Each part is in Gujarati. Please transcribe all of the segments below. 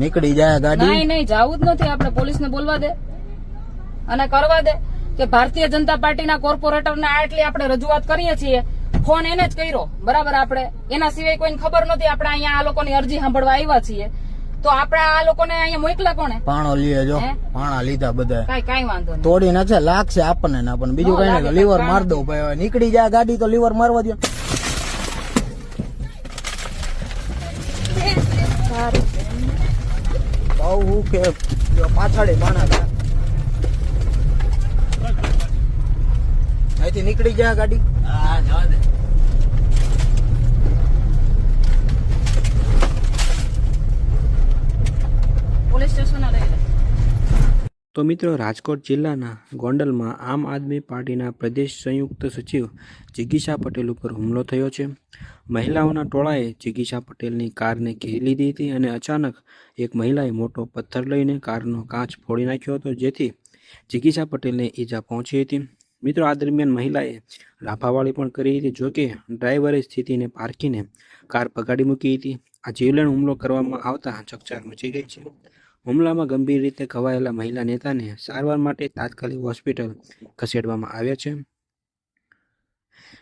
નીકળી જાય ગાડી. નહીં જાવું જ નથી. આપણે પોલીસને બોલવા દે અને કરવા દે કે ભારતીય જનતા પાર્ટીના કોર્પોરેટરને આટલી આપણે રજૂઆત કરીએ છીએ. ફોન એને જ કર્યો, બરાબર. આપણે એના સિવાય કોઈને ખબર નથી. આપણે અહીંયા આ લોકોની અરજી સાંભળવા આવ્યા છીએ, તો આપણે આ લોકોને અહીંયા મોકલા કોને? પાણો લીએ જો, પાણા લીધા બધા. કઈ વાંધો નહીં, તોડી નાખશે, લાગશે આપણને ના, પણ બીજું કઈ નહીં. લીવર માર દો ભાઈ. નીકળી જાય ગાડી તો લીવર મારવા દો. બહુ કે પાછળ માણા અહીંથી નીકળી જાય ગાડી. પોલીસ સ્ટેશન લઈ લે. તો મિત્રો, રાજકોટ જિલ્લાના ગોંડલમાં આમ આદમી પાર્ટીના પ્રદેશ સંયુક્ત સચિવ જિગીશા પટેલ ઉપર હુમલો થયો છે. મહિલાઓના ટોળાએ જિગીશા પટેલની કારને ઘેરી લીધી હતી અને અચાનક એક મહિલાએ મોટો પથ્થર લઈને કારનો કાચ ફોડી નાખ્યો હતો, જેથી જિગીશા પટેલને ઈજા પહોંચી હતી. મિત્રો, આ દરમિયાન મહિલાએ લાફાવાળી પણ કરી હતી, જોકે ડ્રાઈવરે સ્થિતિને પારખીને કાર પગાડી મૂકી હતી. આ જીવલેણ હુમલો કરવામાં આવતા ચકચાર મચી ગઈ છે. હુમલામાં ગંભીર રીતે ઘવાયેલા મહિલા નેતાને સારવાર માટે તાત્કાલિક હોસ્પિટલ ખસેડવામાં આવ્યા છે.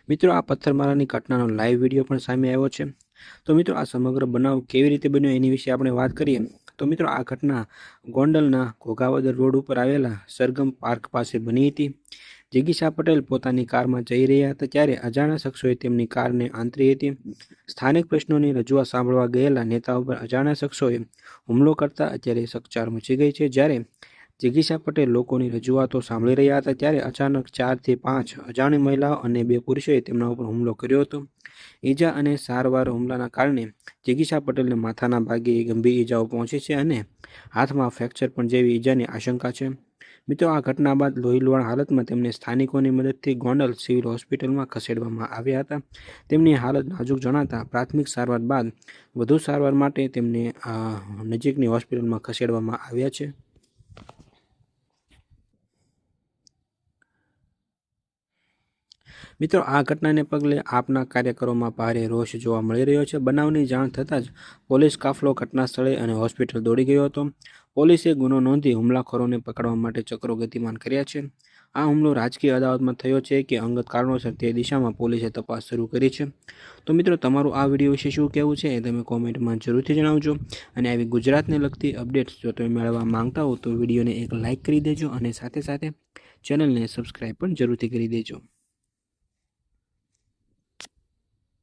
મિત્રો, આ પથ્થરમારાની ઘટનાનો લાઈવ વિડીયો પણ સામે આવ્યો છે. તો મિત્રો, આ સમગ્ર બનાવ કેવી રીતે બન્યો એની વિશે આપણે વાત કરીએ તો મિત્રો, આ ઘટના ગોંડલના ઘોઘાવદર રોડ ઉપર આવેલા સરગમ પાર્ક પાસે બની હતી. જિગીશા પટેલ પોતાની કારમાં જઈ રહ્યા હતા ત્યારે અજાણ્યા શખ્સોએ તેમની કારને આંતરી હતી. સ્થાનિક પ્રશ્નોની રજૂઆત સાંભળવા ગયેલા નેતાઓ પર અજાણ્યા શખ્સોએ હુમલો કરતા અત્યારે ચકચાર મચી ગઈ છે. જ્યારે જિગીશા પટેલ લોકોની રજૂઆતો સાંભળી રહ્યા હતા ત્યારે અચાનક 4 થી 5 અજાણી મહિલાઓ અને 2 પુરુષોએ તેમના ઉપર હુમલો કર્યો હતો. ઈજા અને સારવાર હુમલાના કારણે જિગીશા પટેલને માથાના ભાગે ગંભીર ઈજાઓ પહોંચી છે અને હાથમાં ફ્રેક્ચર પણ જેવી ઈજાની આશંકા છે. મિત્રો, આ ઘટના બાદ લોહીલુહાણ હાલતમાં તેમને સ્થાનિકોની મદદથી ગોંડલ સિવિલ હોસ્પિટલમાં ખસેડવામાં આવ્યા હતા. તેમની હાલત નાજુક જણાતા પ્રાથમિક સારવાર બાદ વધુ સારવાર માટે તેમને નજીકની હોસ્પિટલમાં ખસેડવામાં આવ્યા છે. મિત્રો, આ ઘટનાને પગલે આપના કાર્યકરોમાં ભારે રોષ જોવા મળી રહ્યો છે. બનાવની જાણ થતાં જ પોલીસ કાફલો ઘટના સ્થળે અને હોસ્પિટલ દોડી ગયો હતો. પોલીસે ગુનો નોંધી હુમલાખોરોને પકડવા માટે ચક્રો ગતિમાન કર્યા છે. આ હુમલો રાજકીય અદાવતમાં થયો છે કે અંગત કારણોસર તે દિશામાં પોલીસે તપાસ શરૂ કરી છે. તો મિત્રો, તમારું આ વિડીયો વિશે શું કહેવું છે એ તમે કોમેન્ટમાં જરૂરથી જણાવજો. અને આવી ગુજરાતને લગતી અપડેટ્સ જો તમે મેળવવા માંગતા હો તો વિડીયોને એક લાઇક કરી દેજો અને સાથે સાથે ચેનલને સબસ્ક્રાઈબ પણ જરૂરથી કરી દેજો.